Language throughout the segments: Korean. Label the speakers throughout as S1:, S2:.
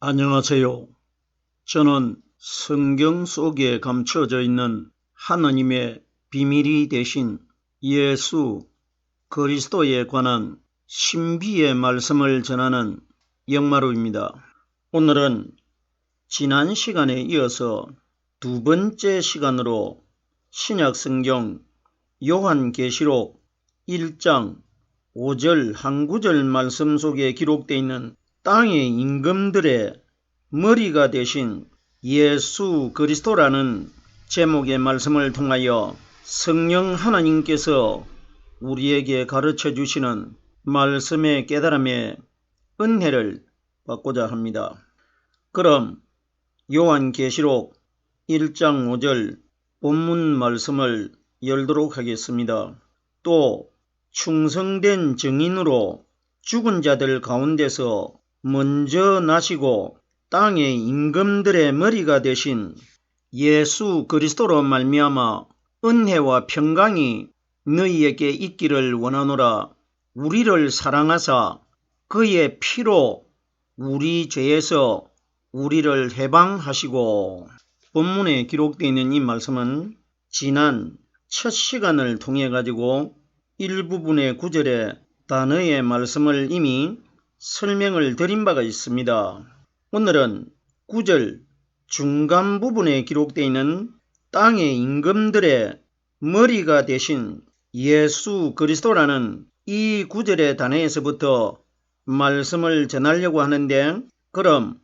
S1: 안녕하세요. 저는 성경 속에 감춰져 있는 하나님의 비밀이 되신 예수 그리스도에 관한 신비의 말씀을 전하는 영마루입니다. 오늘은 지난 시간에 이어서 두 번째 시간으로 신약성경 요한계시록 1장 5절 한 구절 말씀 속에 기록되어 있는 땅의 임금들의 머리가 되신 예수 그리스도라는 제목의 말씀을 통하여 성령 하나님께서 우리에게 가르쳐 주시는 말씀의 깨달음의 은혜를 받고자 합니다. 그럼 요한계시록 1장 5절 본문 말씀을 열도록 하겠습니다. 또 충성된 증인으로 죽은 자들 가운데서 먼저 나시고 땅의 임금들의 머리가 되신 예수 그리스도로 말미암아 은혜와 평강이 너희에게 있기를 원하노라. 우리를 사랑하사 그의 피로 우리 죄에서 우리를 해방하시고. 본문에 기록되어 있는 이 말씀은 지난 첫 시간을 통해 가지고 일부분의 구절에 단어의 말씀을 이미 설명을 드린 바가 있습니다. 오늘은 9절 중간 부분에 기록되어 있는 땅의 임금들의 머리가 되신 예수 그리스도라는 이 9절의 단어에서부터 말씀을 전하려고 하는데, 그럼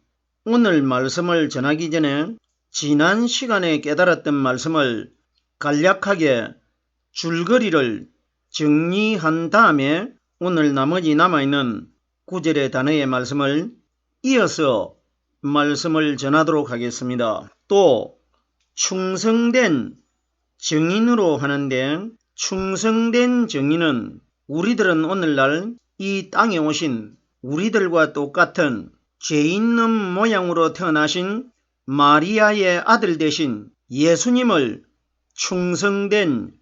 S1: 오늘 말씀을 전하기 전에 지난 시간에 깨달았던 말씀을 간략하게 줄거리를 정리한 다음에 오늘 나머지 남아있는 9절의 단어의 말씀을 이어서 말씀을 전하도록 하겠습니다. 또 충성된 증인으로 하는데, 충성된 증인은 우리들은 오늘날 이 땅에 오신 우리들과 똑같은 죄 있는 모양으로 태어나신 마리아의 아들 되신 예수님을 충성된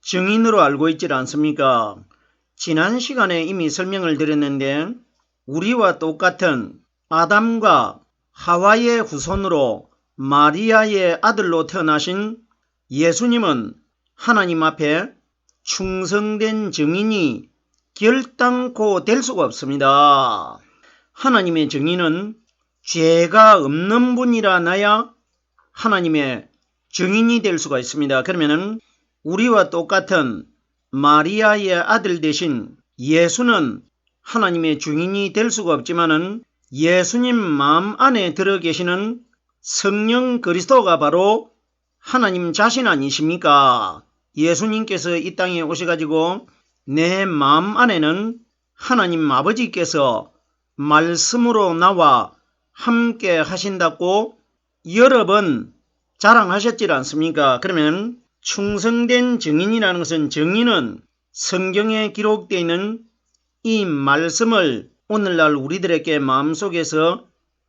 S1: 증인으로 알고 있지 않습니까? 지난 시간에 이미 설명을 드렸는데, 우리와 똑같은 아담과 하와의 후손으로 마리아의 아들로 태어나신 예수님은 하나님 앞에 충성된 증인이 결단코 될 수가 없습니다. 하나님의 증인은 죄가 없는 분이라 나야 하나님의 증인이 될 수가 있습니다. 그러면은 우리와 똑같은 마리아의 아들 되신 예수는 하나님의 증인이 될 수가 없지만은 예수님 마음 안에 들어 계시는 성령 그리스도가 바로 하나님 자신 아니십니까? 예수님께서 이 땅에 오셔가지고 내 마음 안에는 하나님 아버지께서 말씀으로 나와 함께 하신다고 여러 번 자랑하셨지 않습니까? 그러면 충성된 증인이라는 것은, 증인은 성경에 기록되어 있는 이 말씀을 오늘날 우리들에게 마음속에서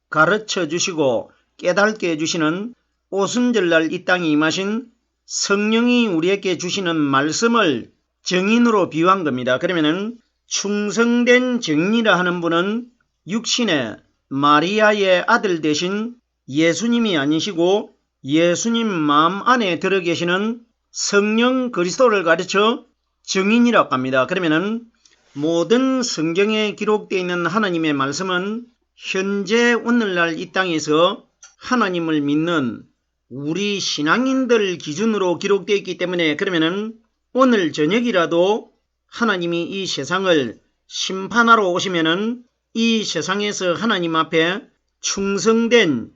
S1: 가르쳐 주시고 깨닫게 해주시는 오순절날 이 땅에 임하신 성령이 우리에게 주시는 말씀을 증인으로 비유한 겁니다. 그러면은 충성된 증인이라 하는 분은 육신의 마리아의 아들 되신 예수님이 아니시고 예수님 마음 안에 들어 계시는 성령 그리스도를 가르쳐 증인이라고 합니다. 그러면은 모든 성경에 기록되어 있는 하나님의 말씀은 현재 오늘날 이 땅에서 하나님을 믿는 우리 신앙인들 기준으로 기록되어 있기 때문에, 그러면은 오늘 저녁이라도 하나님이 이 세상을 심판하러 오시면은 이 세상에서 하나님 앞에 충성된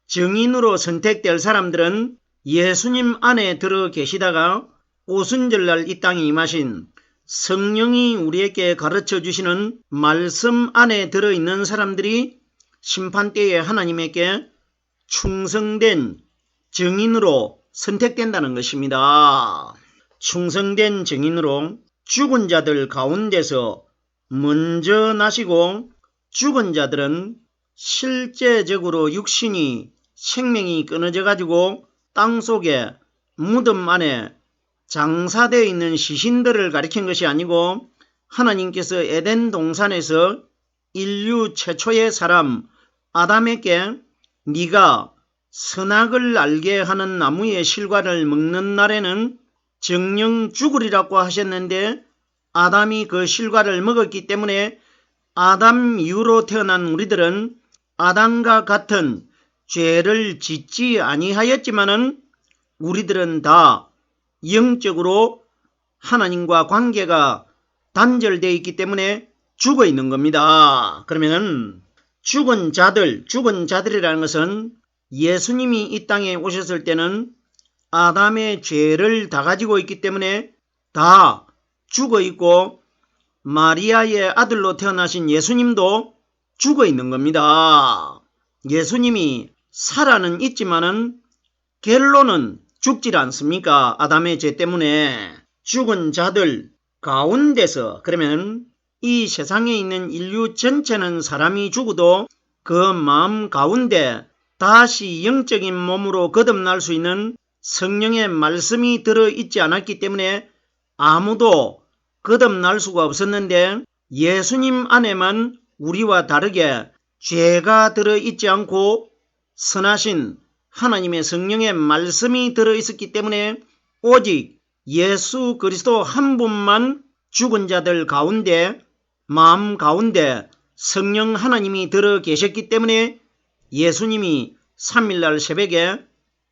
S1: 증인으로 선택될 사람들은 예수님 안에 들어 계시다가 오순절날 이 땅에 임하신 성령이 우리에게 가르쳐 주시는 말씀 안에 들어있는 사람들이 심판때에 하나님에게 충성된 증인으로 선택된다는 것입니다. 충성된 증인으로 죽은 자들 가운데서 먼저 나시고, 죽은 자들은 실제적으로 육신이 생명이 끊어져 가지고 땅속에 무덤 안에 장사되어 있는 시신들을 가리킨 것이 아니고, 하나님께서 에덴 동산에서 인류 최초의 사람 아담에게 네가 선악을 알게 하는 나무의 실과를 먹는 날에는 정녕 죽으리라고 하셨는데 아담이 그 실과를 먹었기 때문에 아담 이후로 태어난 우리들은 아담과 같은 죄를 짓지 아니하였지만은 우리들은 다 영적으로 하나님과 관계가 단절되어 있기 때문에 죽어 있는 겁니다. 그러면은 죽은 자들이라는 것은 예수님이 이 땅에 오셨을 때는 아담의 죄를 다 가지고 있기 때문에 다 죽어 있고 마리아의 아들로 태어나신 예수님도 죽어 있는 겁니다. 예수님이 살아는 있지만은 결론은 죽질 않습니까? 아담의 죄 때문에. 죽은 자들 가운데서, 그러면 이 세상에 있는 인류 전체는 사람이 죽어도 그 마음 가운데 다시 영적인 몸으로 거듭날 수 있는 성령의 말씀이 들어있지 않았기 때문에 아무도 거듭날 수가 없었는데 예수님 안에만 우리와 다르게 죄가 들어있지 않고 선하신 하나님의 성령의 말씀이 들어있었기 때문에 오직 예수 그리스도 한 분만 죽은 자들 가운데 마음 가운데 성령 하나님이 들어 계셨기 때문에 예수님이 3일날 새벽에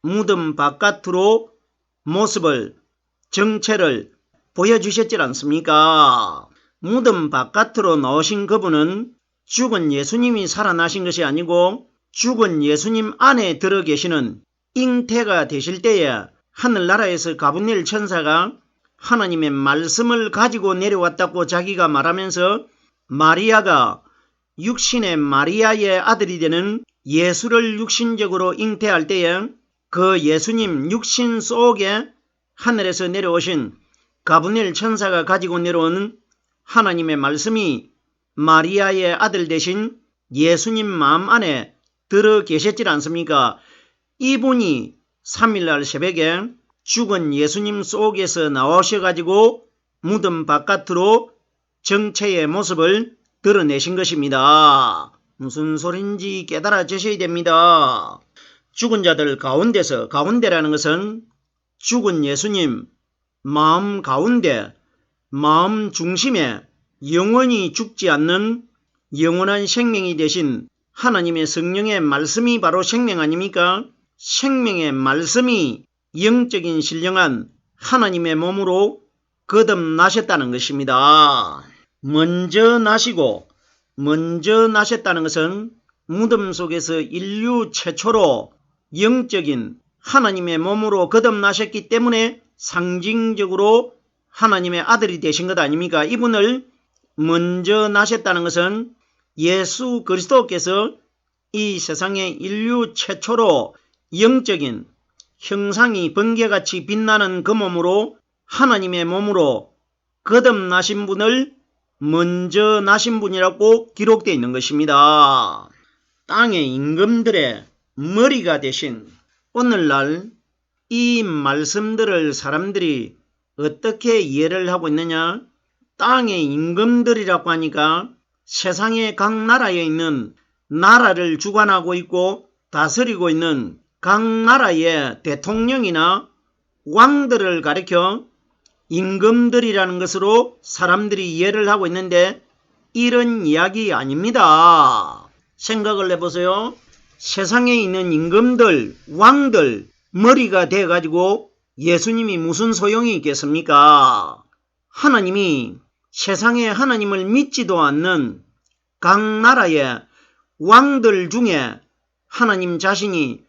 S1: 무덤 바깥으로 모습을 정체를 보여주셨지 않습니까? 무덤 바깥으로 나오신 그분은 죽은 예수님이 살아나신 것이 아니고 죽은 예수님 안에 들어 계시는 잉태가 되실 때에 하늘나라에서 가브리엘 천사가 하나님의 말씀을 가지고 내려왔다고 자기가 말하면서 마리아가 육신의 마리아의 아들이 되는 예수를 육신적으로 잉태할 때에 그 예수님 육신 속에 하늘에서 내려오신 가브리엘 천사가 가지고 내려온 하나님의 말씀이 마리아의 아들 되신 예수님 마음 안에 들어 계셨지 않습니까? 이분이 3일날 새벽에 죽은 예수님 속에서 나오셔가지고 무덤 바깥으로 정체의 모습을 드러내신 것입니다. 무슨 소린지 깨달아 주셔야 됩니다. 죽은 자들 가운데서, 가운데라는 것은 죽은 예수님 마음 가운데, 마음 중심에 영원히 죽지 않는 영원한 생명이 되신 하나님의 성령의 말씀이 바로 생명 아닙니까? 생명의 말씀이 영적인 신령한 하나님의 몸으로 거듭나셨다는 것입니다. 먼저 나셨다는 것은 무덤 속에서 인류 최초로 영적인 하나님의 몸으로 거듭나셨기 때문에 상징적으로 하나님의 아들이 되신 것 아닙니까? 이분을 먼저 나셨다는 것은 예수 그리스도께서 이 세상에 인류 최초로 영적인 형상이 번개같이 빛나는 그 몸으로 하나님의 몸으로 거듭나신 분을 먼저 나신 분이라고 기록되어 있는 것입니다. 땅의 임금들의 머리가 되신 오늘날 이 말씀들을 사람들이 어떻게 이해를 하고 있느냐? 땅의 임금들이라고 하니까 세상의 각 나라에 있는 나라를 주관하고 있고 다스리고 있는 각 나라의 대통령이나 왕들을 가리켜 임금들이라는 것으로 사람들이 이해를 하고 있는데 이런 이야기 아닙니다. 생각을 해보세요. 세상에 있는 임금들, 왕들 머리가 돼가지고 예수님이 무슨 소용이 있겠습니까? 하나님이 세상에 하나님을 믿지도 않는 각 나라의 왕들 중에 하나님 자신이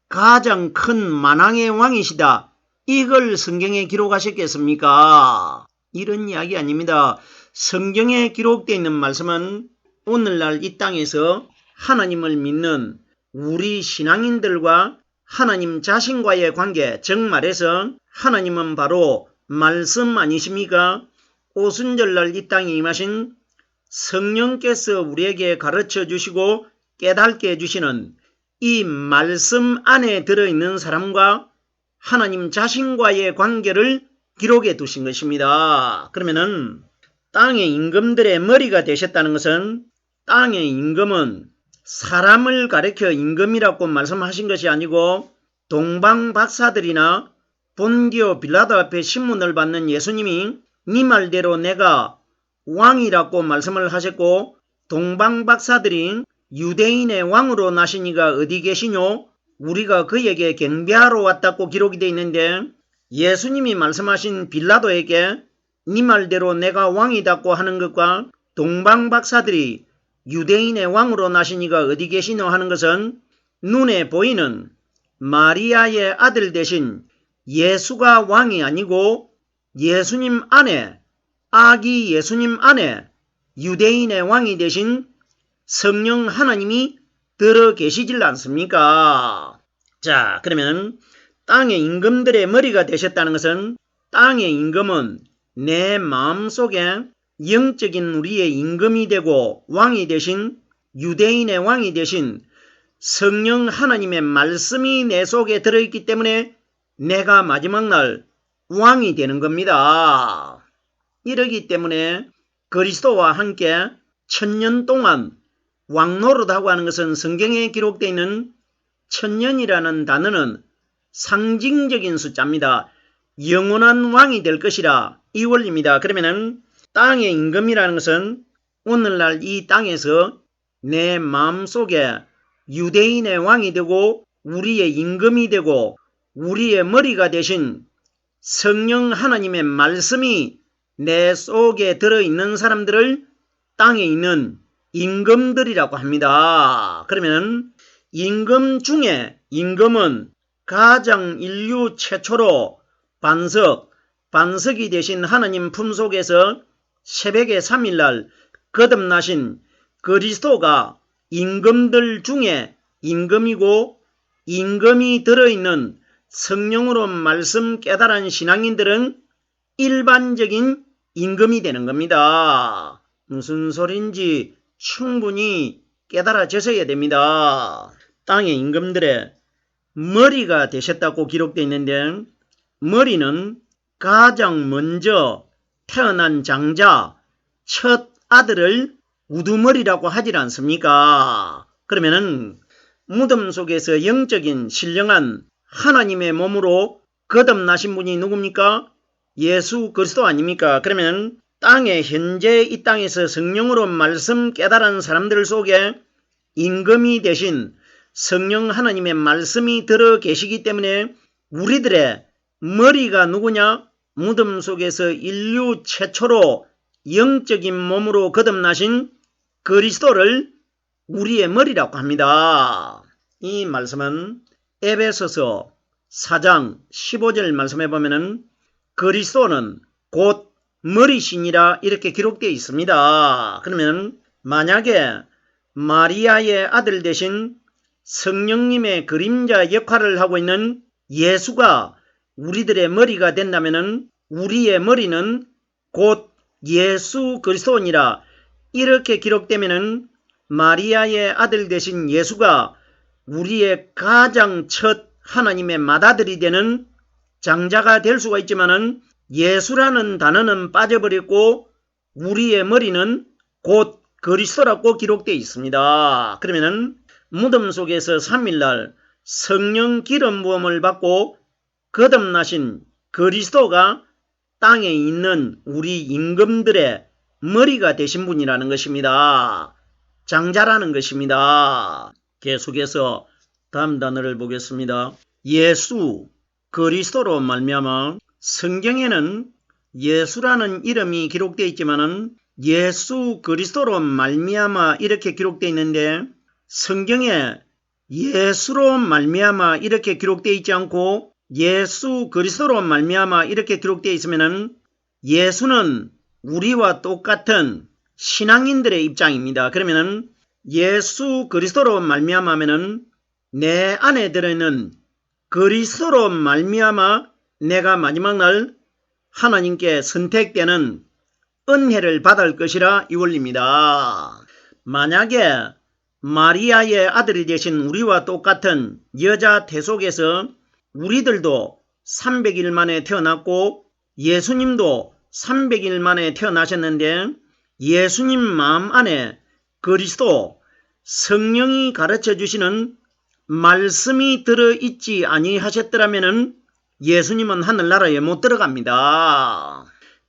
S1: 가장 큰 만왕의 왕이시다. 이걸 성경에 기록하셨겠습니까? 이런 이야기 아닙니다. 성경에 기록되어 있는 말씀은 오늘날 이 땅에서 하나님을 믿는 우리 신앙인들과 하나님 자신과의 관계, 즉 말해서 하나님은 바로 말씀 아니십니까? 오순절날 이 땅에 임하신 성령께서 우리에게 가르쳐 주시고 깨닫게 해주시는 이 말씀 안에 들어있는 사람과 하나님 자신과의 관계를 기록해 두신 것입니다. 그러면은 땅의 임금들의 머리가 되셨다는 것은 땅의 임금은 사람을 가리켜 임금이라고 말씀하신 것이 아니고 동방 박사들이나 본디오 빌라도 앞에 신문을 받는 예수님이 네 말대로 내가 왕이라고 말씀을 하셨고 동방 박사들이 유대인의 왕으로 나신 이가 어디 계시뇨? 우리가 그에게 경배하러 왔다고 기록이 되어 있는데 예수님이 말씀하신 빌라도에게 네 말대로 내가 왕이다고 하는 것과 동방 박사들이 유대인의 왕으로 나신 이가 어디 계시노 하는 것은 눈에 보이는 마리아의 아들 되신 예수가 왕이 아니고 예수님 안에, 아기 예수님 안에 유대인의 왕이 되신 성령 하나님이 들어 계시질 않습니까? 자, 그러면 땅의 임금들의 머리가 되셨다는 것은 땅의 임금은 내 마음속에 영적인 우리의 임금이 되고 왕이 되신 유대인의 왕이 되신 성령 하나님의 말씀이 내 속에 들어있기 때문에 내가 마지막 날 왕이 되는 겁니다. 이러기 때문에 그리스도와 함께 1000년 동안 왕노릇하고 하는 것은 성경에 기록되어 있는 1000년이라는 단어는 상징적인 숫자입니다. 영원한 왕이 될 것이라 이 원리입니다. 그러면은 땅의 임금이라는 것은 오늘날 이 땅에서 내 마음속에 유대인의 왕이 되고 우리의 임금이 되고 우리의 머리가 되신 성령 하나님의 말씀이 내 속에 들어있는 사람들을 땅에 있는 임금들이라고 합니다. 그러면 임금 중에 임금은 가장 인류 최초로 반석이 되신 하나님 품속에서 새벽의 3일날 거듭나신 그리스도가 임금들 중에 임금이고 임금이 들어있는 성령으로 말씀 깨달은 신앙인들은 일반적인 임금이 되는 겁니다. 무슨 소린지 충분히 깨달아져야 됩니다. 땅의 임금들의 머리가 되셨다고 기록되어 있는데 머리는 가장 먼저 태어난 장자 첫 아들을 우두머리라고 하질 않습니까? 그러면은 무덤 속에서 영적인 신령한 하나님의 몸으로 거듭나신 분이 누굽니까? 예수 그리스도 아닙니까? 그러면 땅에 현재 이 땅에서 성령으로 말씀 깨달은 사람들 속에 임금이 되신 성령 하나님의 말씀이 들어 계시기 때문에 우리들의 머리가 누구냐? 무덤 속에서 인류 최초로 영적인 몸으로 거듭나신 그리스도를 우리의 머리라고 합니다. 이 말씀은 에베소서 4장 15절 말씀해 보면은 그리스도는 곧 머리시니라 이렇게 기록되어 있습니다. 그러면 만약에 마리아의 아들 되신 성령님의 그림자 역할을 하고 있는 예수가 우리들의 머리가 된다면 우리의 머리는 곧 예수 그리스도니라 이렇게 기록되면 마리아의 아들 되신 예수가 우리의 가장 첫 하나님의 맏아들이 되는 장자가 될 수가 있지만은 예수라는 단어는 빠져버렸고 우리의 머리는 곧 그리스도라고 기록되어 있습니다. 그러면은 무덤 속에서 3일날 성령 기름 부음을 받고 거듭나신 그리스도가 땅에 있는 우리 임금들의 머리가 되신 분이라는 것입니다. 장자라는 것입니다. 계속해서 다음 단어를 보겠습니다. 예수 그리스도로 말미암아 성경에는 예수라는 이름이 기록되어 있지만은 예수 그리스도로 말미암아 이렇게 기록되어 있는데 성경에 예수로 말미암아 이렇게 기록되어 있지 않고 예수 그리스도로 말미암아 이렇게 기록되어 있으면은 예수는 우리와 똑같은 신앙인들의 입장입니다. 그러면은 예수 그리스도로 말미암아면은 내 안에 들어있는 그리스도로 말미암아 내가 마지막 날 하나님께 선택되는 은혜를 받을 것이라 이 원리입니다. 만약에 마리아의 아들이 되신 우리와 똑같은 여자 태속에서 우리들도 300일 만에 태어났고 예수님도 300일 만에 태어나셨는데 예수님 마음 안에 그리스도 성령이 가르쳐 주시는 말씀이 들어있지 아니하셨더라면 예수님은 하늘나라에 못 들어갑니다.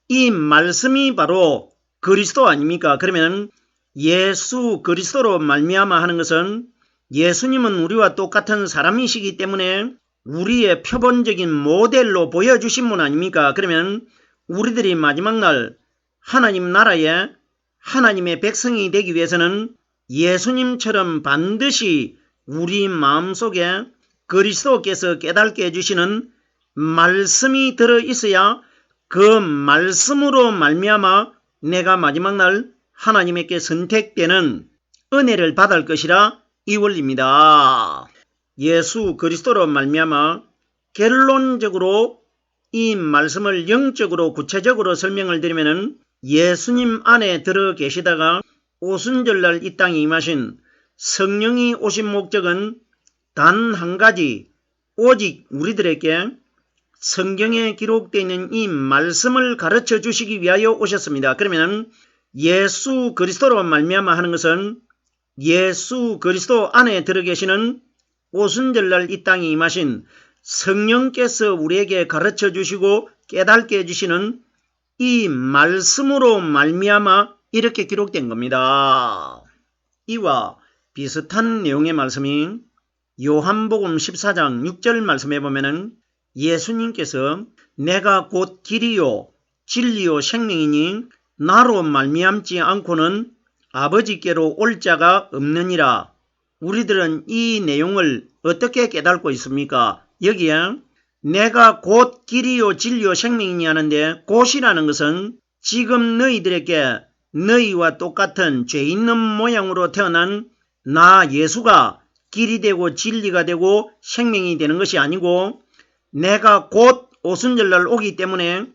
S1: 이 말씀이 바로 그리스도 아닙니까? 그러면 예수 그리스도로 말미암아 하는 것은 예수님은 우리와 똑같은 사람이시기 때문에 우리의 표본적인 모델로 보여주신 분 아닙니까? 그러면 우리들이 마지막 날 하나님 나라에 하나님의 백성이 되기 위해서는 예수님처럼 반드시 우리 마음속에 그리스도께서 깨닫게 해주시는 말씀이 들어있어야 그 말씀으로 말미암아 내가 마지막 날 하나님께 선택되는 은혜를 받을 것이라 이 원리입니다. 예수 그리스도로 말미암아 결론적으로 이 말씀을 영적으로 구체적으로 설명을 드리면 예수님 안에 들어 계시다가 오순절날 이 땅에 임하신 성령이 오신 목적은 단 한 가지, 오직 우리들에게 성경에 기록되어 있는 이 말씀을 가르쳐 주시기 위하여 오셨습니다. 그러면 예수 그리스도로 말미암아 하는 것은 예수 그리스도 안에 들어 계시는 오순절날 이 땅에 임하신 성령께서 우리에게 가르쳐 주시고 깨닫게 해주시는 이 말씀으로 말미암아 이렇게 기록된 겁니다. 이와 비슷한 내용의 말씀이 요한복음 14장 6절 말씀에 보면은 예수님께서 내가 곧 길이요 진리요 생명이니 나로 말미암지 않고는 아버지께로 올 자가 없느니라. 우리들은 이 내용을 어떻게 깨닫고 있습니까? 여기에 내가 곧 길이요 진리요 생명이니 하는데 곧이라는 것은 지금 너희들에게 너희와 똑같은 죄 있는 모양으로 태어난 나 예수가 길이 되고 진리가 되고 생명이 되는 것이 아니고 내가 곧 오순절날 오기 때문에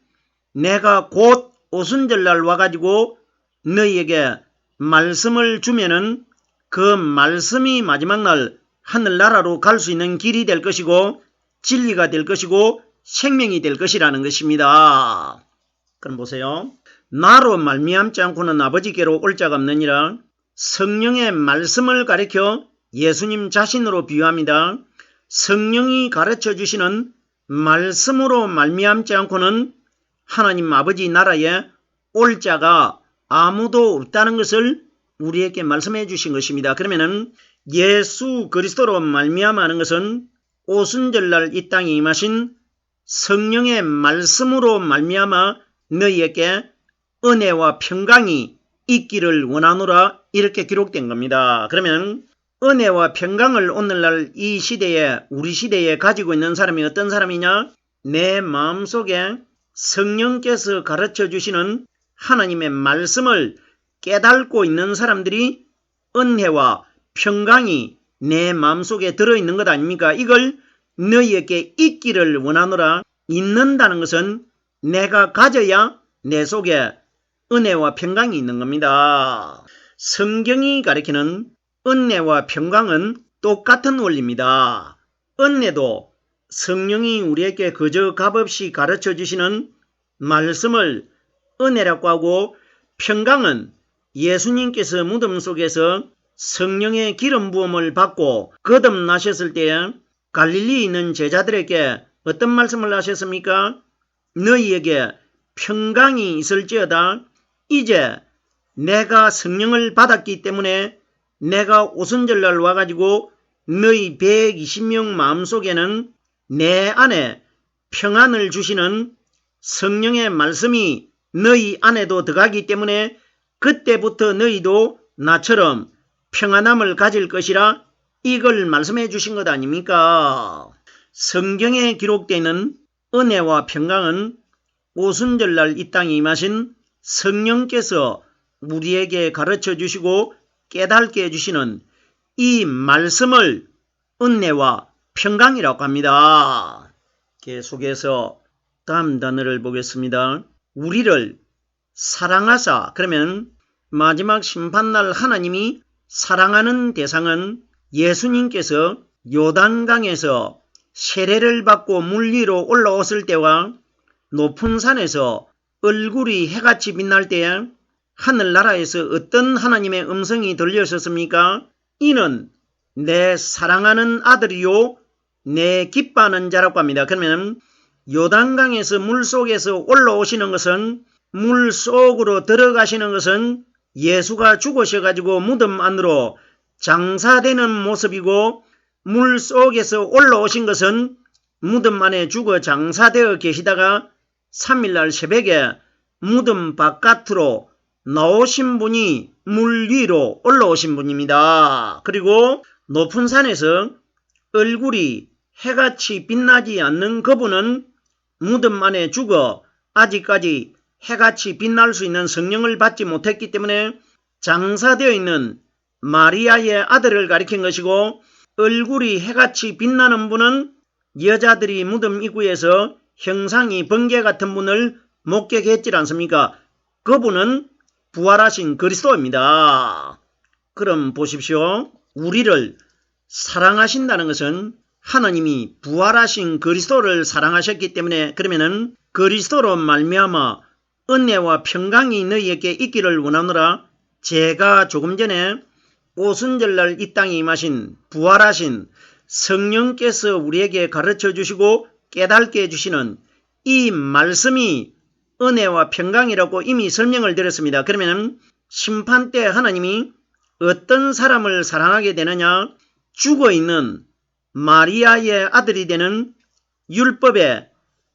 S1: 내가 곧 오순절날 와가지고 너희에게 말씀을 주면은 그 말씀이 마지막 날 하늘나라로 갈 수 있는 길이 될 것이고 진리가 될 것이고 생명이 될 것이라는 것입니다. 그럼 보세요. 나로 말미암지 않고는 아버지께로 올 자가 없느니라. 성령의 말씀을 가리켜 예수님 자신으로 비유합니다. 성령이 가르쳐 주시는 말씀으로 말미암지 않고는 하나님 아버지 나라에 올 자가 아무도 없다는 것을 우리에게 말씀해 주신 것입니다. 그러면은 예수 그리스도로 말미암아 하는 것은 오순절날 이 땅에 임하신 성령의 말씀으로 말미암아 너희에게 은혜와 평강이 있기를 원하노라 이렇게 기록된 겁니다. 그러면 은혜와 평강을 오늘날 이 시대에 우리 시대에 가지고 있는 사람이 어떤 사람이냐? 내 마음속에 성령께서 가르쳐 주시는 하나님의 말씀을 깨닫고 있는 사람들이 은혜와 평강이 내 마음속에 들어있는 것 아닙니까? 이걸 너희에게 있기를 원하노라. 있는다는 것은 내가 가져야 내 속에 은혜와 평강이 있는 겁니다. 성경이 가리키는 은혜와 평강은 똑같은 원리입니다. 은혜도 성령이 우리에게 그저 값없이 가르쳐 주시는 말씀을 은혜라고 하고 평강은 예수님께서 무덤 속에서 성령의 기름 부음을 받고 거듭나셨을 때에 갈릴리에 있는 제자들에게 어떤 말씀을 하셨습니까? 너희에게 평강이 있을지어다. 이제 내가 성령을 받았기 때문에 내가 오순절날 와가지고 너희 120명 마음속에는 내 안에 평안을 주시는 성령의 말씀이 너희 안에도 들어가기 때문에 그때부터 너희도 나처럼 평안함을 가질 것이라 이걸 말씀해 주신 것 아닙니까? 성경에 기록되는 은혜와 평강은 오순절날 이 땅에 임하신 성령께서 우리에게 가르쳐 주시고 깨닫게 해주시는 이 말씀을 은혜와 평강이라고 합니다. 계속해서 다음 단어를 보겠습니다. 우리를 사랑하사, 그러면 마지막 심판날 하나님이 사랑하는 대상은 예수님께서 요단강에서 세례를 받고 물 위로 올라왔을 때와 높은 산에서 얼굴이 해같이 빛날 때에 하늘나라에서 어떤 하나님의 음성이 들렸었습니까? 이는 내 사랑하는 아들이요 내 기뻐하는 자라고 합니다. 그러면 요단강에서 물속에서 올라오시는 것은, 물속으로 들어가시는 것은 예수가 죽으셔가지고 무덤 안으로 장사되는 모습이고, 물속에서 올라오신 것은 무덤 안에 죽어 장사되어 계시다가 3일날 새벽에 무덤 바깥으로 나오신 분이 물 위로 올라오신 분입니다. 그리고 높은 산에서 얼굴이 해같이 빛나지 않는 그분은 무덤 안에 죽어 아직까지 해같이 빛날 수 있는 성령을 받지 못했기 때문에 장사되어 있는 마리아의 아들을 가리킨 것이고, 얼굴이 해같이 빛나는 분은 여자들이 무덤 입구에서 형상이 번개 같은 분을 목격했지 않습니까? 그분은 부활하신 그리스도입니다. 그럼 보십시오. 우리를 사랑하신다는 것은 하나님이 부활하신 그리스도를 사랑하셨기 때문에, 그러면은 그리스도로 말미암아 은혜와 평강이 너희에게 있기를 원하노라. 제가 조금 전에 오순절날 이 땅에 임하신 부활하신 성령께서 우리에게 가르쳐 주시고 깨닫게 해주시는 이 말씀이 은혜와 평강이라고 이미 설명을 드렸습니다. 그러면 심판 때 하나님이 어떤 사람을 사랑하게 되느냐? 죽어있는 마리아의 아들이 되는 율법에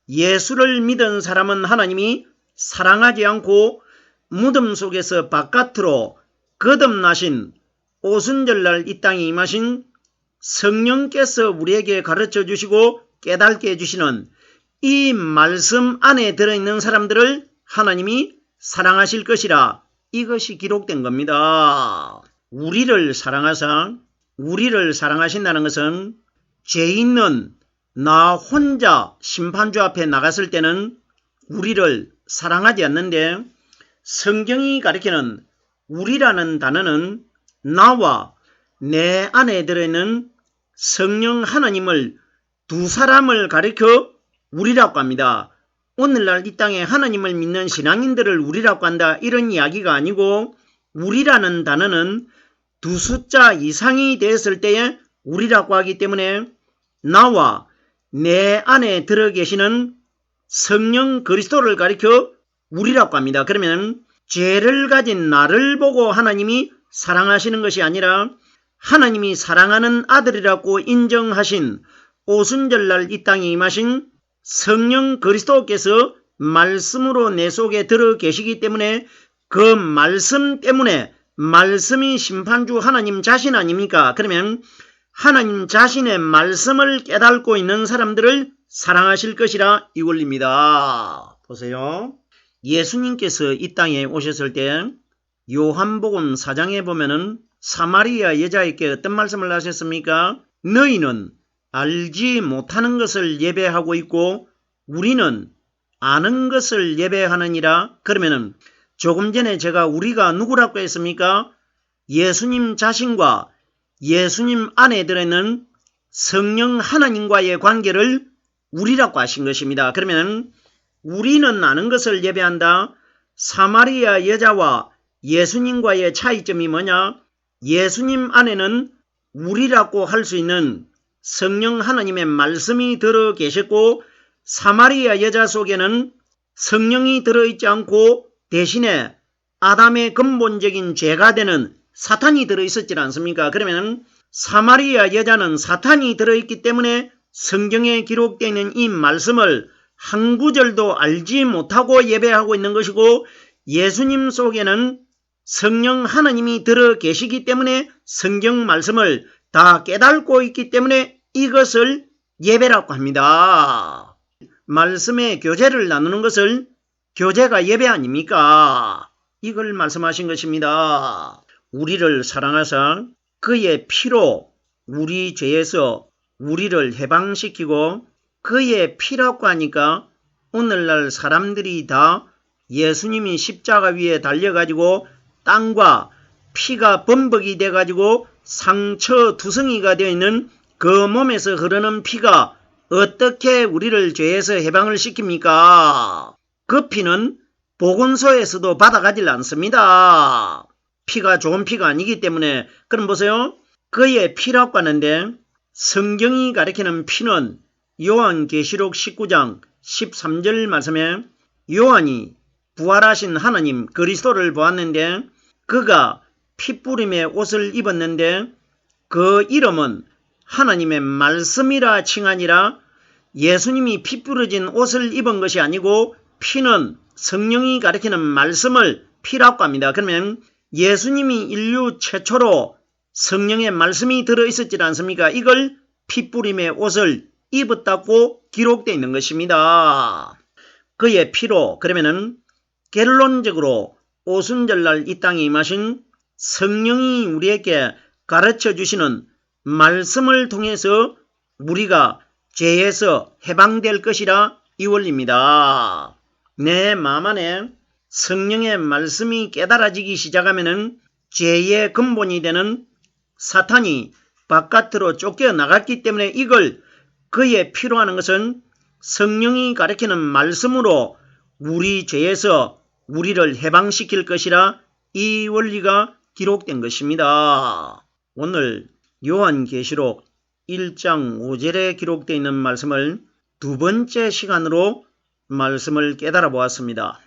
S1: 예수를 믿은 사람은 하나님이 사랑하지 않고, 무덤 속에서 바깥으로 거듭나신 오순절날 이 땅에 임하신 성령께서 우리에게 가르쳐 주시고 깨닫게 해주시는 이 말씀 안에 들어있는 사람들을 하나님이 사랑하실 것이라, 이것이 기록된 겁니다. 우리를 사랑하신다는 것은 죄 있는 나 혼자 심판주 앞에 나갔을 때는 우리를 사랑하지 않는데, 성경이 가리키는 우리라는 단어는 나와 내 안에 들어있는 성령 하나님을, 두 사람을 가리켜 우리라고 합니다. 오늘날 이 땅에 하나님을 믿는 신앙인들을 우리라고 한다, 이런 이야기가 아니고, 우리라는 단어는 두 숫자 이상이 되었을 때에 우리라고 하기 때문에 나와 내 안에 들어 계시는 성령 그리스도를 가리켜 우리라고 합니다. 그러면 죄를 가진 나를 보고 하나님이 사랑하시는 것이 아니라 하나님이 사랑하는 아들이라고 인정하신 오순절날 이 땅에 임하신 성령 그리스도께서 말씀으로 내 속에 들어 계시기 때문에, 그 말씀 때문에, 말씀이 심판주 하나님 자신 아닙니까? 그러면 하나님 자신의 말씀을 깨닫고 있는 사람들을 사랑하실 것이라 이 원리입니다. 보세요. 예수님께서 이 땅에 오셨을 때 요한복음 4장에 보면은 사마리아 여자에게 어떤 말씀을 하셨습니까? 너희는 알지 못하는 것을 예배하고 있고 우리는 아는 것을 예배하느니라. 그러면은 조금 전에 제가 우리가 누구라고 했습니까? 예수님 자신과 예수님 안에 들어있는 성령 하나님과의 관계를 우리라고 하신 것입니다. 그러면 우리는 아는 것을 예배한다. 사마리아 여자와 예수님과의 차이점이 뭐냐? 예수님 안에는 우리라고 할 수 있는 성령 하나님의 말씀이 들어 계셨고, 사마리아 여자 속에는 성령이 들어있지 않고 대신에 아담의 근본적인 죄가 되는 사탄이 들어있었지 않습니까? 그러면 사마리아 여자는 사탄이 들어있기 때문에 성경에 기록되어 있는 이 말씀을 한 구절도 알지 못하고 예배하고 있는 것이고, 예수님 속에는 성령 하나님이 들어 계시기 때문에 성경 말씀을 다 깨닫고 있기 때문에 이것을 예배라고 합니다. 말씀의 교제를 나누는 것을 교제가 예배 아닙니까? 이걸 말씀하신 것입니다. 우리를 사랑하사 그의 피로 우리 죄에서 우리를 해방시키고, 그의 피라고 하니까 오늘날 사람들이 다 예수님이 십자가 위에 달려가지고 땅과 피가 범벅이 돼가지고 상처 두성이가 되어 있는 그 몸에서 흐르는 피가 어떻게 우리를 죄에서 해방을 시킵니까? 그 피는 보건소에서도 받아가질 않습니다. 피가 좋은 피가 아니기 때문에. 그럼 보세요. 그의 피라고 하는데 성경이 가리키는 피는 요한계시록 19장 13절 말씀에 요한이 부활하신 하나님 그리스도를 보았는데 그가 피뿌림의 옷을 입었는데 그 이름은 하나님의 말씀이라 칭하니라. 예수님이 피 뿌려진 옷을 입은 것이 아니고 피는 성령이 가리키는 말씀을 피라고 합니다. 그러면 예수님이 인류 최초로 성령의 말씀이 들어있었지 않습니까? 이걸 피뿌림의 옷을 입었다고 기록되어 있는 것입니다. 그의 피로 그러면은 결론적으로 오순절날 이 땅에 임하신 성령이 우리에게 가르쳐 주시는 말씀을 통해서 우리가 죄에서 해방될 것이라 이 원리입니다. 내 마음 안에 성령의 말씀이 깨달아지기 시작하면은 죄의 근본이 되는 사탄이 바깥으로 쫓겨나갔기 때문에 이걸 그의 피로 하는 것은 성령이 가리키는 말씀으로 우리 죄에서 우리를 해방시킬 것이라 이 원리가 기록된 것입니다. 오늘 요한계시록 1장 5절에 기록되어 있는 말씀을 두 번째 시간으로 말씀을 깨달아 보았습니다.